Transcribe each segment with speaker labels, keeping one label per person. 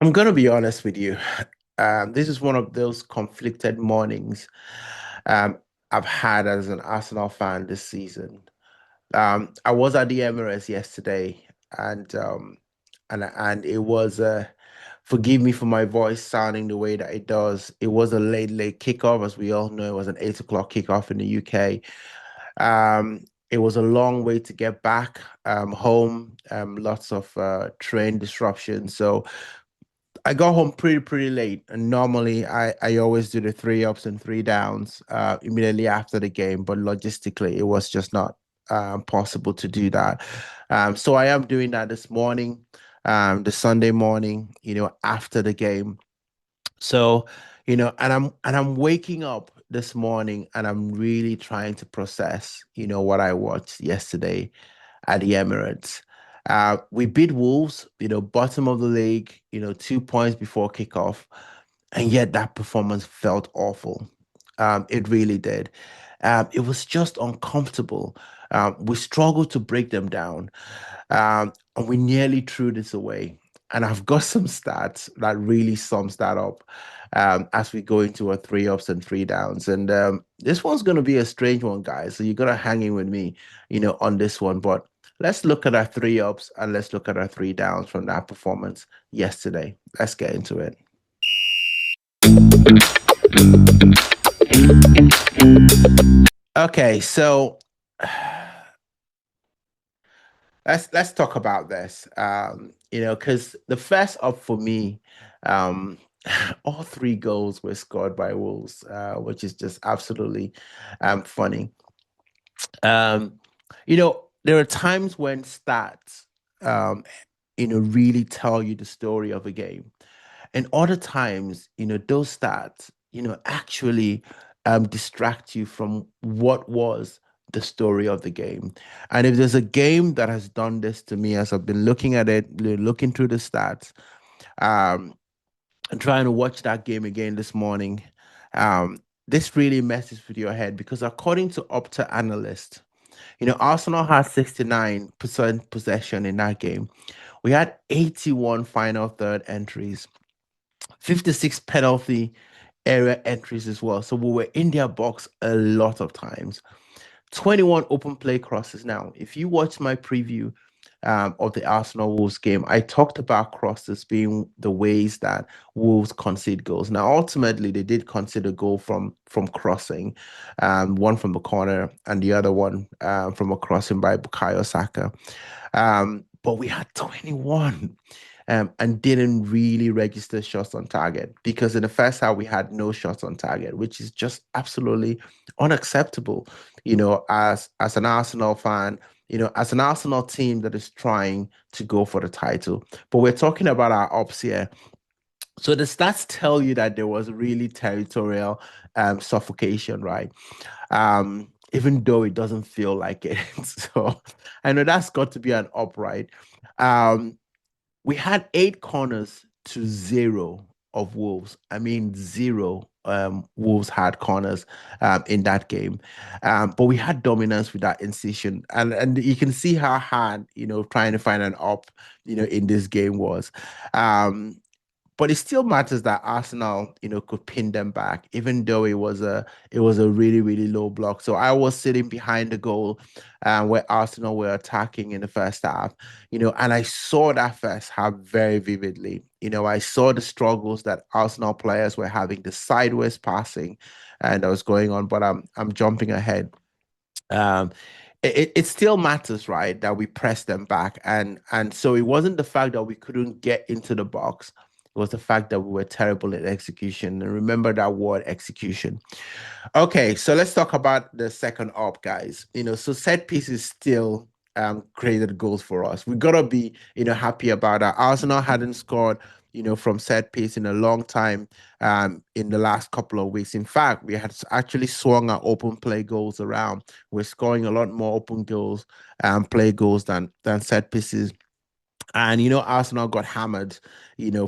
Speaker 1: I'm gonna be honest with you. This is one of those conflicted mornings um, I've had as an Arsenal fan this season. I was at the Emirates yesterday, and and it was forgive me for my voice sounding the way that it does. It was a late kickoff, as we all know. It was an 8 o'clock kickoff in the UK. It was a long way to get back home. Lots of train disruption. So I got home pretty late, and normally I always do the three ups and three downs immediately after the game, but logistically it was just not possible to do that. So I am doing that this morning, the Sunday morning, after the game. So, and I'm waking up this morning and I'm really trying to process, what I watched yesterday at the Emirates. We beat Wolves, bottom of the league, 2 points before kickoff, and yet that performance felt awful. It really did. It was just uncomfortable. We struggled to break them down, and we nearly threw this away. And I've got some stats that really sums that up as we go into a three ups and three downs. And this one's going to be a strange one, guys. So you're going to hang in with me, on this one. But let's look at our three ups and let's look at our three downs from that performance yesterday. Let's get into it. Okay, so let's talk about this. Because the first up for me, um, all three goals were scored by Wolves, which is just absolutely funny. Um, there are times when stats, um, really tell you the story of a game. And other times, those stats, actually distract you from what was the story of the game. And if there's a game that has done this to me as I've been looking at it, looking through the stats, um, and trying to watch that game again this morning, um, this really messes with your head because according to Opta analysts, Arsenal had 69% possession in that game. We had 81 final third entries. 56 penalty area entries as well. So we were in their box a lot of times. 21 open play crosses. Now, if you watch my preview of the Arsenal Wolves game, I talked about crosses being the ways that Wolves concede goals. Now, ultimately, they did concede a goal from crossing, one from the corner and the other one from a crossing by Bukayo Saka. But we had 21 and didn't really register shots on target because in the first half we had no shots on target, which is just absolutely unacceptable. As an Arsenal fan, as an Arsenal team that is trying to go for the title. But we're talking about our ops here. So the stats tell you that there was really territorial suffocation, right? Even though it doesn't feel like it. So I know that's got to be an upright. Um, we had 8 corners to zero of Wolves. I mean, zero Wolves had corners in that game. But we had dominance with that incision. And you can see how hard, trying to find an up, in this game was. Um, but it still matters that Arsenal, could pin them back, even though it was a really low block. So I was sitting behind the goal, where Arsenal were attacking in the first half, and I saw that first half very vividly. I saw the struggles that Arsenal players were having, the sideways passing, and that was going on. But I'm jumping ahead. Um, it still matters, right, that we press them back. And so it wasn't the fact that we couldn't get into the box. It was the fact that we were terrible at execution. And remember that word execution. Okay, so let's talk about the second up, guys. So set pieces still created goals for us. We gotta be, happy about that. Arsenal hadn't scored, from set piece in a long time in the last couple of weeks. In fact, we had actually swung our open play goals around. We're scoring a lot more open goals play goals than set pieces. And Arsenal got hammered,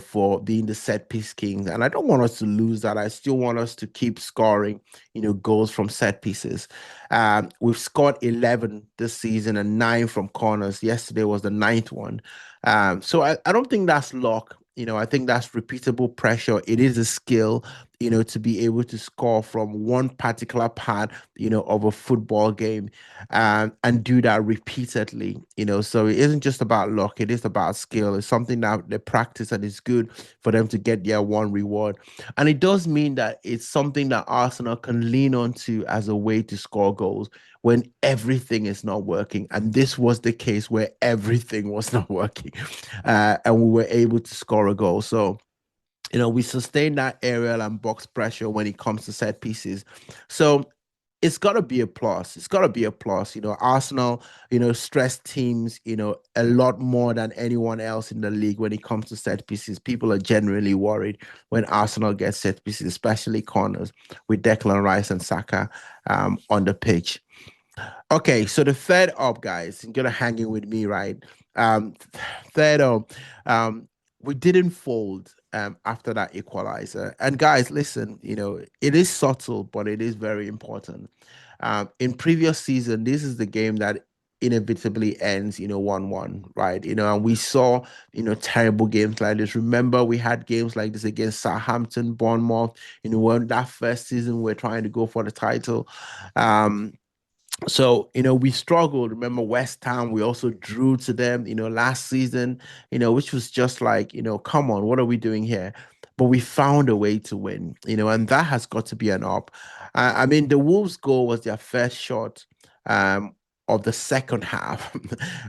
Speaker 1: for being the set piece kings. And I don't want us to lose that. I still want us to keep scoring, goals from set pieces. We've scored 11 this season and nine from corners. Yesterday was the ninth one. So I don't think that's luck. I think that's repeatable pressure. It is a skill, to be able to score from one particular part, of a football game, and do that repeatedly. So it isn't just about luck, it is about skill. It's something that they practice and it's good for them to get their one reward. And it does mean that it's something that Arsenal can lean on to as a way to score goals when everything is not working. And this was the case where everything was not working. And we were able to score a goal. So, we sustain that aerial and box pressure when it comes to set pieces. So it's got to be a plus. It's got to be a plus. Arsenal, stress teams, a lot more than anyone else in the league when it comes to set pieces. People are generally worried when Arsenal gets set pieces, especially corners with Declan Rice and Saka on the pitch. Okay, so the third up, guys, you're gonna hang in with me, right? Um, third up, we didn't fold after that equalizer. And guys, listen, it is subtle, but it is very important. In previous season, this is the game that inevitably ends, 1-1, right? And we saw, terrible games like this. Remember, we had games like this against Southampton, Bournemouth, when that first season we we're trying to go for the title. Um, so, we struggled. Remember West Ham, we also drew to them, last season, which was just like, come on, what are we doing here? But we found a way to win, and that has got to be an up. I mean, the Wolves goal was their first shot um, of the second half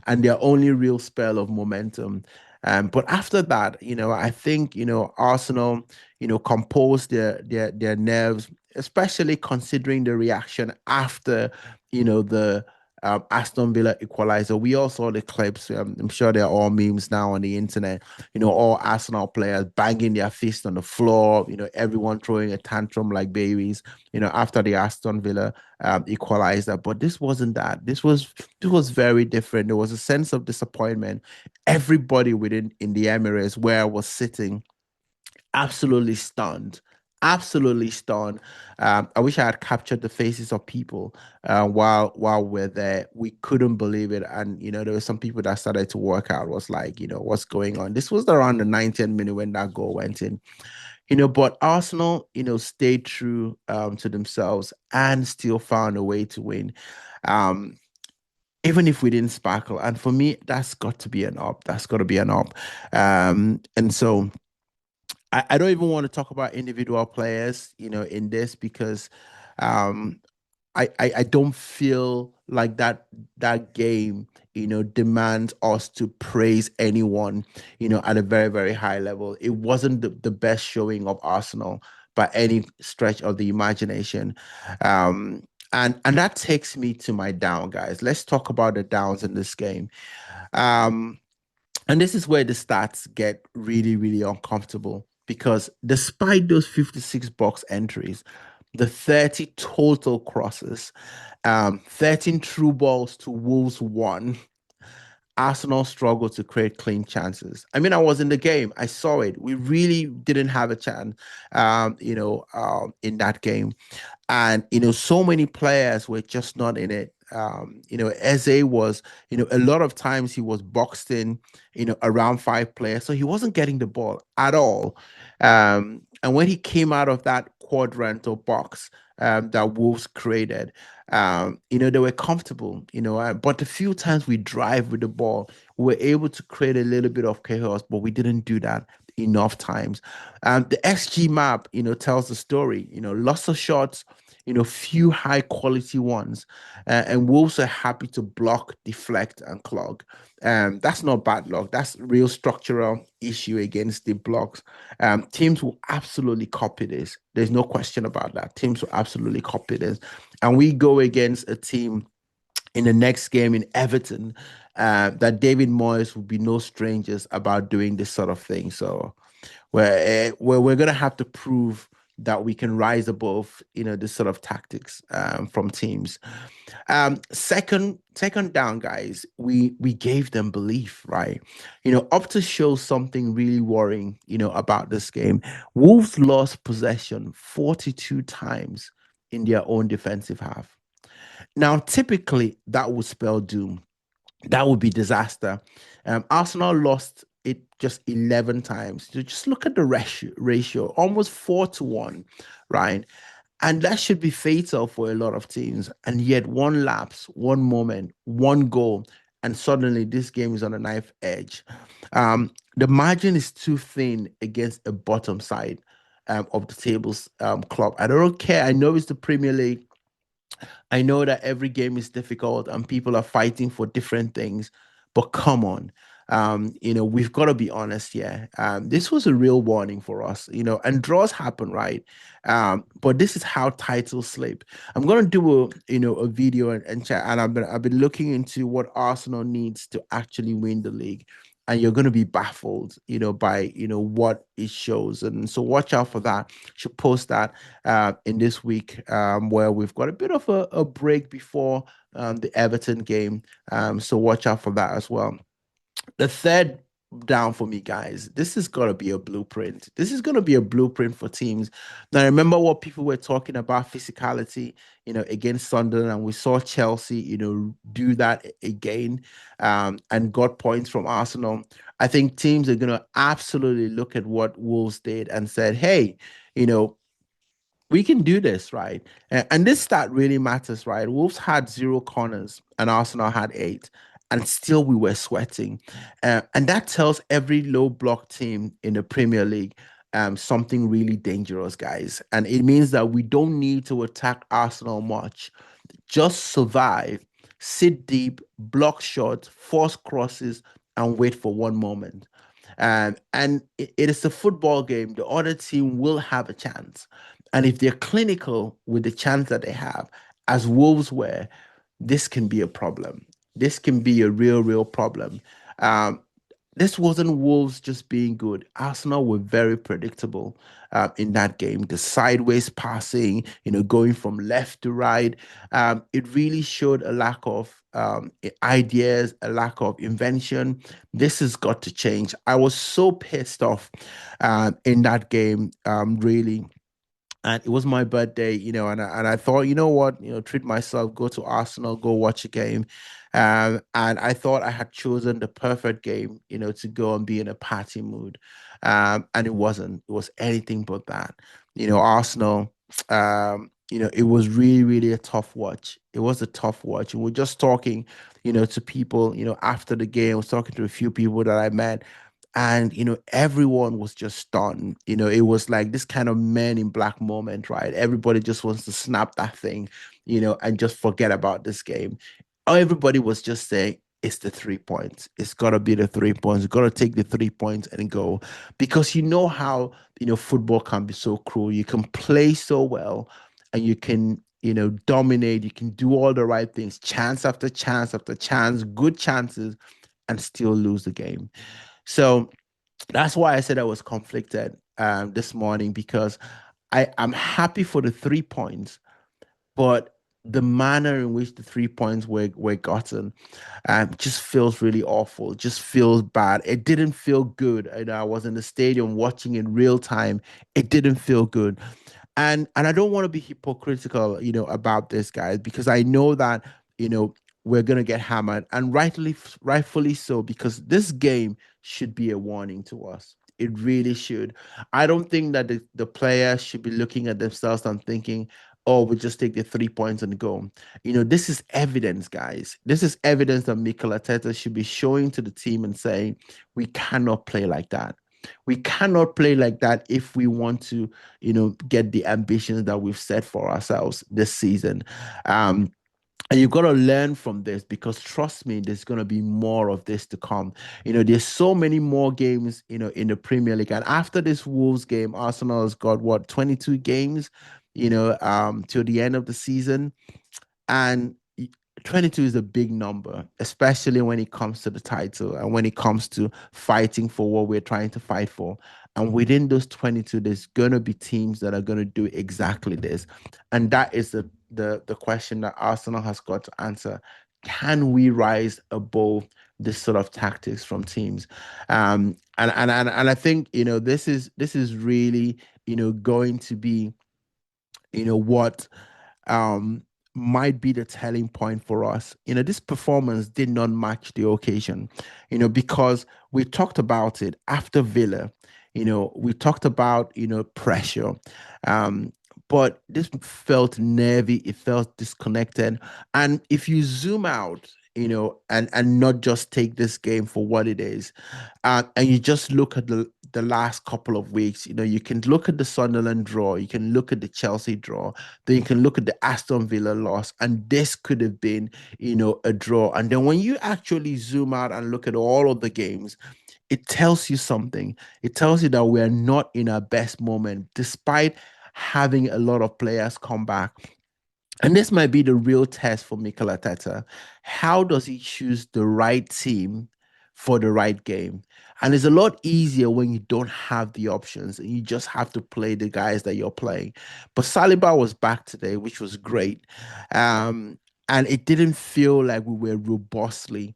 Speaker 1: and their only real spell of momentum. But after that, I think, Arsenal, composed their nerves, especially considering the reaction after the Aston Villa equalizer. We all saw the clips. I'm sure they're all memes now on the internet. All Arsenal players banging their fist on the floor. Everyone throwing a tantrum like babies. After the Aston Villa equalizer. But this wasn't that. This was very different. There was a sense of disappointment. Everybody within in the Emirates where I was sitting absolutely stunned. Absolutely stunned. I wish I had captured the faces of people while we're there. We couldn't believe it, and there were some people that started to work out. Was like, what's going on? This was around the 90th minute when that goal went in. But Arsenal, stayed true to themselves and still found a way to win. Um, Even if we didn't sparkle, and for me, that's got to be an up. That's got to be an up. And so. I don't even want to talk about individual players, in this because um, I don't feel like that game, demands us to praise anyone, at a very, very high level. It wasn't the best showing of Arsenal by any stretch of the imagination. And that takes me to my down, guys. Let's talk about the downs in this game. Um, and this is where the stats get really, really uncomfortable because despite those 56 box entries, the 30 total crosses, 13 through balls to Wolves one, Arsenal struggled to create clean chances. I mean, I was in the game. I saw it. We really didn't have a chance, in that game. And, so many players were just not in it. Eze was, a lot of times he was boxed in, around five players. So he wasn't getting the ball at all. And when he came out of that quadrantal box that Wolves created, they were comfortable, but the few times we drive with the ball, we were able to create a little bit of chaos, but we didn't do that enough times. The XG map, tells the story, lots of shots, few high quality ones. And Wolves are happy to block, deflect, and clog. That's not bad luck. That's real structural issue against the blocks. Teams will absolutely copy this. There's no question about that. Teams will absolutely copy this. And we go against a team in the next game in Everton that David Moyes will be no strangers about doing this sort of thing. So where we're gonna have to prove that we can rise above, this sort of tactics from teams. Second down, guys, we gave them belief, right? Opta shows something really worrying, about this game. Wolves lost possession 42 times in their own defensive half. Now, typically that would spell doom. That would be disaster. Arsenal lost it just 11 times. So just look at the ratio, almost 4-1, right? And that should be fatal for a lot of teams. And yet, one lapse, one moment, one goal, and suddenly this game is on a knife edge. The margin is too thin against a bottom side of the tables club. I don't care. I know it's the Premier League. I know that every game is difficult and people are fighting for different things, but come on. We've got to be honest here. This was a real warning for us, and draws happen, right? But this is how titles slip. I'm gonna do a video and chat, and I've been looking into what Arsenal needs to actually win the league. And you're going to be baffled, by what it shows, and so watch out for that. Should post that in this week, where we've got a bit of a break before the Everton game. So watch out for that as well. The third down for me, guys, this is going to be a blueprint. This is going to be a blueprint for teams. Now, remember what people were talking about physicality, against Sunderland, and we saw Chelsea, do that again, and got points from Arsenal. I think teams are going to absolutely look at what Wolves did and said, hey, you know, we can do this, right? And this stat really matters, right? Wolves had 0 corners and Arsenal had 8, and still we were sweating. And that tells every low block team in the Premier League something really dangerous, guys. And it means that we don't need to attack Arsenal much. Just survive, sit deep, block shots, force crosses, and wait for one moment. And it is a football game. The other team will have a chance. And if they're clinical with the chance that they have, as Wolves were, this can be a problem. This can be a real, real problem. Um, this wasn't Wolves just being good. Arsenal were very predictable in that game. The sideways passing, going from left to right, it really showed a lack of ideas, a lack of invention. This has got to change. I was so pissed off in that game, really, and it was my birthday, and I thought, you know what, treat myself, go to Arsenal, go watch a game. And I thought I had chosen the perfect game, to go and be in a party mood. And it wasn't. It was anything but that. Arsenal, it was really, really a tough watch. It was a tough watch. And we're just talking, to people, after the game. I was talking to a few people that I met, and everyone was just stunned. It was like this kind of men in black moment, right? Everybody just wants to snap that thing, and just forget about this game. Everybody was just saying it's the 3 points. It's got to be the 3 points. You got to take the 3 points and go, because you know how football can be so cruel. You can play so well, and you can dominate. You can do all the right things, chance after chance after chance, good chances, and still lose the game. So that's why I said I was conflicted this morning, because I'm happy for the 3 points, but the manner in which the 3 points were gotten just feels really awful, just feels bad. It didn't feel good. I was in the stadium watching in real time. It didn't feel good. And I don't want to be hypocritical, about this, guys, because I know that, we're gonna get hammered, and rightfully so, because this game should be a warning to us. It really should. I don't think that the players should be looking at themselves and thinking, oh, we just take the 3 points and go. This is evidence, guys. This is evidence that Mikel Arteta should be showing to the team and saying, we cannot play like that. We cannot play like that if we want to, get the ambitions that we've set for ourselves this season. Um, and you've got to learn from this, because trust me, there's going to be more of this to come. There's so many more games, in the Premier League. And after this Wolves game, Arsenal has got what, 22 games, till the end of the season. And 22 is a big number, especially when it comes to the title and when it comes to fighting for what we're trying to fight for. And within those 22, there's going to be teams that are going to do exactly this. And that is the question that Arsenal has got to answer. Can we rise above this sort of tactics from teams? And I think, this is really, going to be, what um might be the telling point for us. This performance did not match the occasion, because we talked about it after Villa. We talked about, pressure. Um, but this felt nervy, it felt disconnected. And if you zoom out, and not just take this game for what it is, and you just look at the last couple of weeks, you can look at the Sunderland draw, you can look at the Chelsea draw, then you can look at the Aston Villa loss, and this could have been, a draw. And then when you actually zoom out and look at all of the games, it tells you something. It tells you that we are not in our best moment, despite having a lot of players come back. And this might be the real test for Mikel Arteta. How does he choose the right team for the right game? And it's a lot easier when you don't have the options and you just have to play the guys that you're playing. But Saliba was back today, which was great. And it didn't feel like we were robustly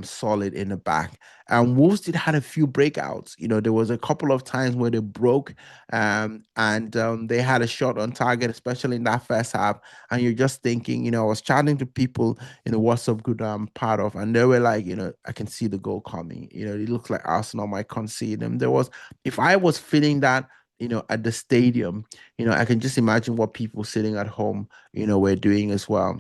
Speaker 1: solid in the back. And Wolves did had a few breakouts. There was a couple of times where they broke, and they had a shot on target, especially in that first half. And you're just thinking, I was chatting to people in the WhatsApp group that I'm part of, and they were like, I can see the goal coming. It looks like Arsenal might concede. And if I was feeling that, at the stadium, I can just imagine what people sitting at home, were doing as well.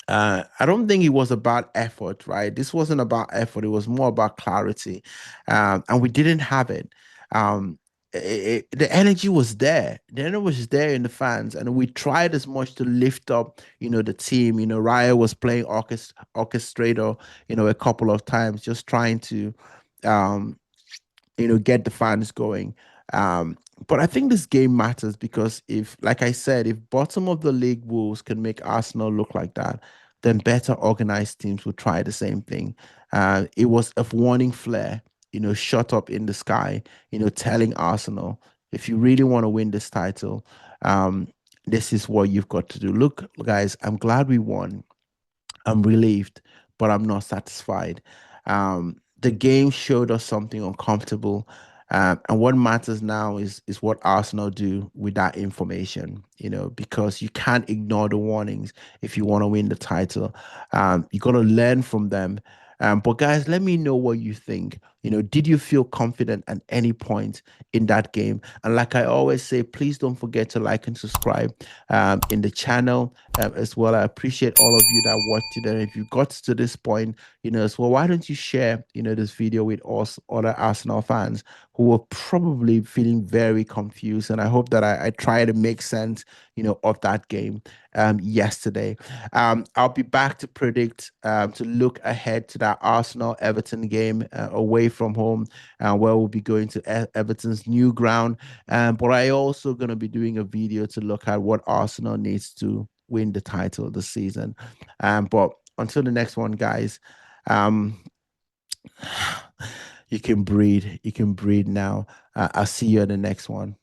Speaker 1: I don't think it was about effort, right? This wasn't about effort. It was more about clarity. And we didn't have it. The energy was there. The energy was there in the fans. And we tried as much to lift up, the team. Raya was playing orchestrator, a couple of times, just trying to, um, get the fans going. But I think this game matters because like I said, if bottom of the league Wolves can make Arsenal look like that, then better organized teams will try the same thing. It was a warning flare, shot up in the sky, telling Arsenal, if you really want to win this title, this is what you've got to do. Look, guys, I'm glad we won. I'm relieved, but I'm not satisfied. The game showed us something uncomfortable. And what matters now is what Arsenal do with that information, because you can't ignore the warnings if you want to win the title. You got to learn from them. But guys, let me know what you think. Did you feel confident at any point in that game? And like I always say, please don't forget to like and subscribe in the channel as well. I appreciate all of you that watched it. And if you got to this point, as well, why don't you share, this video with us, other Arsenal fans who were probably feeling very confused. And I hope that I try to make sense, of that game yesterday. I'll be back to predict, to look ahead to that Arsenal Everton game away from home, where we'll be going to Everton's new ground. But I also going to be doing a video to look at what Arsenal needs to win the title this season. But until the next one, guys, um, you can breathe. You can breathe now. I'll see you in the next one.